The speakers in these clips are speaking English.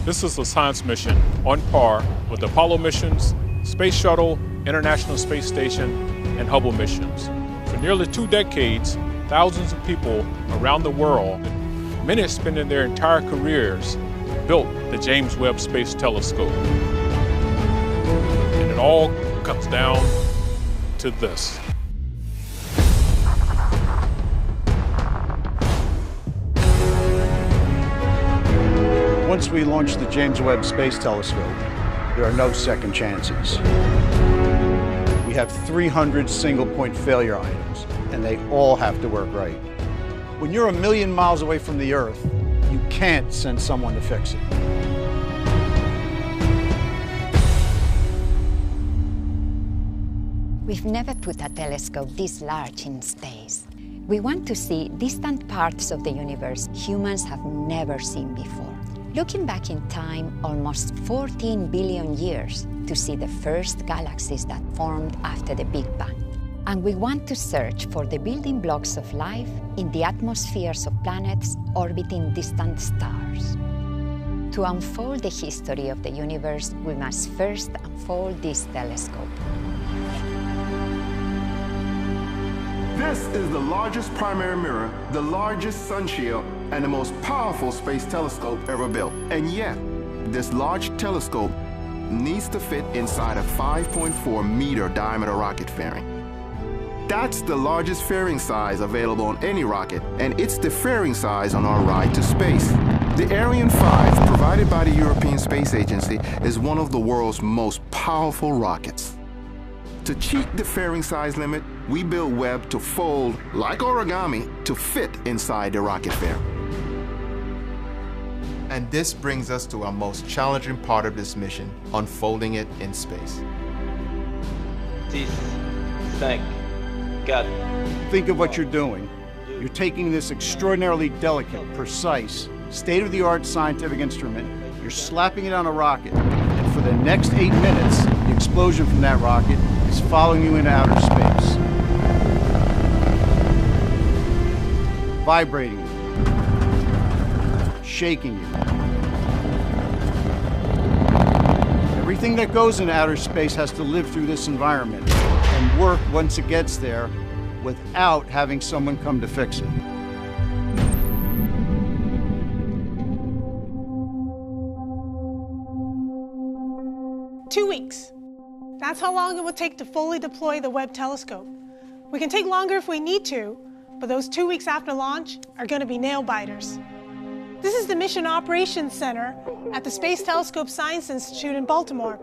This is a science mission on par with Apollo missions, Space Shuttle, International Space Station, and Hubble missions. For nearly 2 decades, thousands of people around the world, many spending their entire careers, built the James Webb Space Telescope. And it all comes down to this. Once we launch the James Webb Space Telescope, there are no second chances. We have 300 single-point failure items, and they all have to work right. When you're 1,000,000 miles away from the Earth, you can't send someone to fix it. We've never put a telescope this large in space. We want to see distant parts of the universe humans have never seen before. Looking back in time almost 14 billion years to see the first galaxies that formed after the Big Bang. And we want to search for the building blocks of life in the atmospheres of planets orbiting distant stars. To unfold the history of the universe, we must first unfold this telescope. This is the largest primary mirror, the largest sun shield, and the most powerful space telescope ever built. And yet, this large telescope needs to fit inside a 5.4-meter diameter rocket fairing. That's the largest fairing size available on any rocket, and it's the fairing size on our ride to space. The Ariane 5, provided by the European Space Agency, is one of the world's most powerful rockets. To cheat the fairing size limit, we built Webb to fold, like origami, to fit inside the rocket fairing. And this brings us to our most challenging part of this mission, unfolding it in space. This thing got... Think of what you're doing. You're taking this extraordinarily delicate, precise, state-of-the-art scientific instrument, you're slapping it on a rocket, and for the next 8 minutes, the explosion from that rocket is following you into outer space. Vibrating you, shaking you. Everything that goes into outer space has to live through this environment and work once it gets there without having someone come to fix it. Two weeks. That's how long it will take to fully deploy the Webb telescope. We can take longer if we need to, but those 2 weeks after launch are going to be nail-biters. This is the Mission Operations Center at the Space Telescope Science Institute in Baltimore.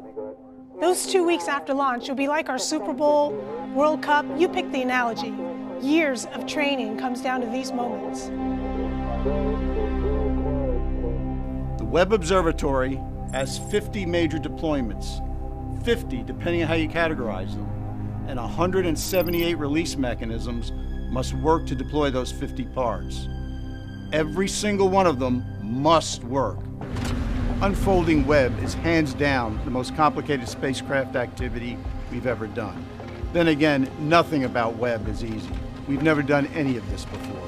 Those 2 weeks after launch will be like our Super Bowl, World Cup, you pick the analogy. Years of training comes down to these moments. The Webb Observatory has 50 major deployments, 50 depending on how you categorize them, and 178 release mechanisms must work to deploy those 50 parts. Every single one of them must work. Unfolding Webb is hands down the most complicated spacecraft activity we've ever done. Then again, nothing about Webb is easy. We've never done any of this before.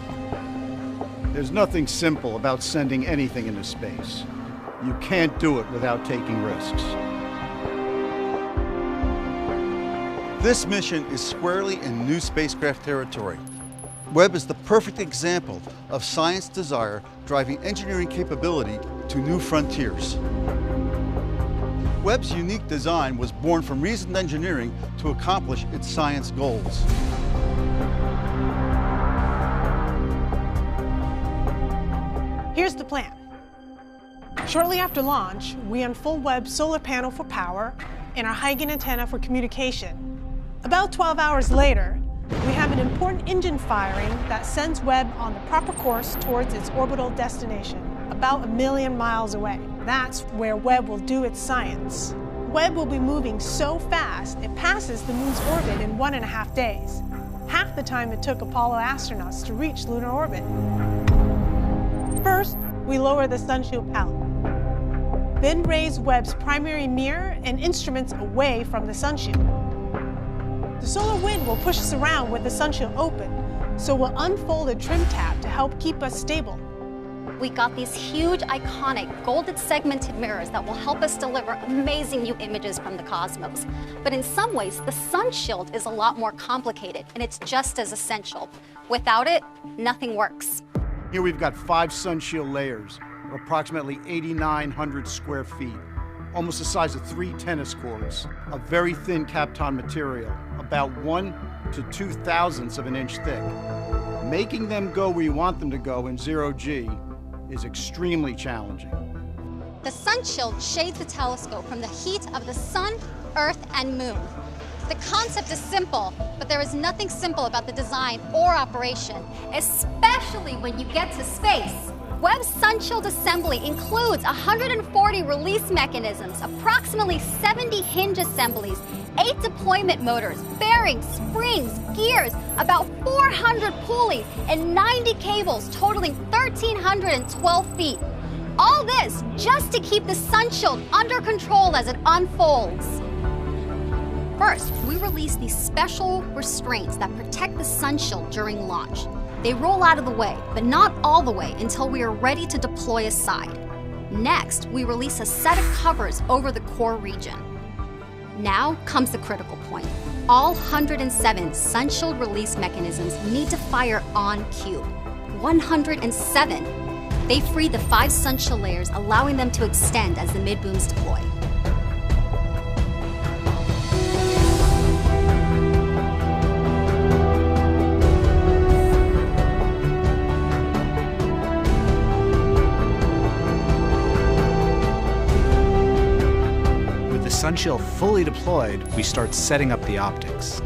There's nothing simple about sending anything into space. You can't do it without taking risks. This mission is squarely in new spacecraft territory. Webb is the perfect example of science desire driving engineering capability to new frontiers. Webb's unique design was born from reasoned engineering to accomplish its science goals. Here's the plan. Shortly after launch, we unfold Webb's solar panel for power and our Huygens antenna for communication. About 12 hours later, we have an important engine firing that sends Webb on the proper course towards its orbital destination, about 1,000,000 miles away. That's where Webb will do its science. Webb will be moving so fast, it passes the moon's orbit in 1.5 days, half the time it took Apollo astronauts to reach lunar orbit. First, we lower the sunshield pallet. Then raise Webb's primary mirror and instruments away from the sunshield. The solar wind will push us around with the sunshield open, so we'll unfold a trim tab to help keep us stable. We got these huge, iconic, golden segmented mirrors that will help us deliver amazing new images from the cosmos. But in some ways, the sun shield is a lot more complicated, and it's just as essential. Without it, nothing works. Here we've got 5 sun shield layers of approximately 8,900 square feet, almost the size of 3 tennis courts, a very thin Kapton material, about 1 to 2/1000ths of an inch thick. Making them go where you want them to go in zero-G is extremely challenging. The sun shield shades the telescope from the heat of the sun, earth, and moon. The concept is simple, but there is nothing simple about the design or operation, especially when you get to space. Webb's sun shield assembly includes 140 release mechanisms, approximately 70 hinge assemblies, 8 deployment motors, bearings, springs, gears, about 400 pulleys, and 90 cables totaling 1,312 feet. All this just to keep the sun shield under control as it unfolds. First, we release these special restraints that protect the sun shield during launch. They roll out of the way, but not all the way until we are ready to deploy a side. Next, we release a set of covers over the core region. Now comes the critical point. All 107 sun shield release mechanisms need to fire on cue. 107. They free the 5 sun shield layers, allowing them to extend as the mid-booms deploy. Sun shield fully deployed, we start setting up the optics.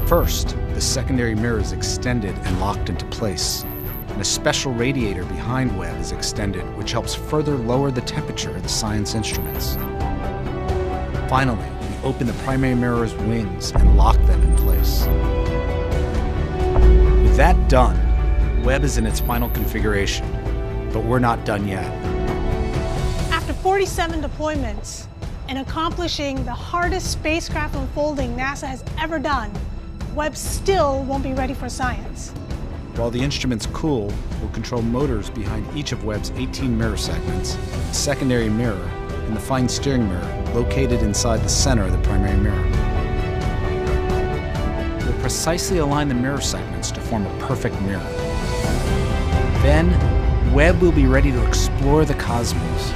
First, the secondary mirror is extended and locked into place, and a special radiator behind Webb is extended, which helps further lower the temperature of the science instruments. Finally, we open the primary mirror's wings and lock them in place. With that done, Webb is in its final configuration, but we're not done yet. After 47 deployments, and accomplishing the hardest spacecraft unfolding NASA has ever done, Webb still won't be ready for science. While the instruments cool, we'll control motors behind each of Webb's 18 mirror segments, a secondary mirror, and the fine steering mirror located inside the center of the primary mirror. We'll precisely align the mirror segments to form a perfect mirror. Then, Webb will be ready to explore the cosmos.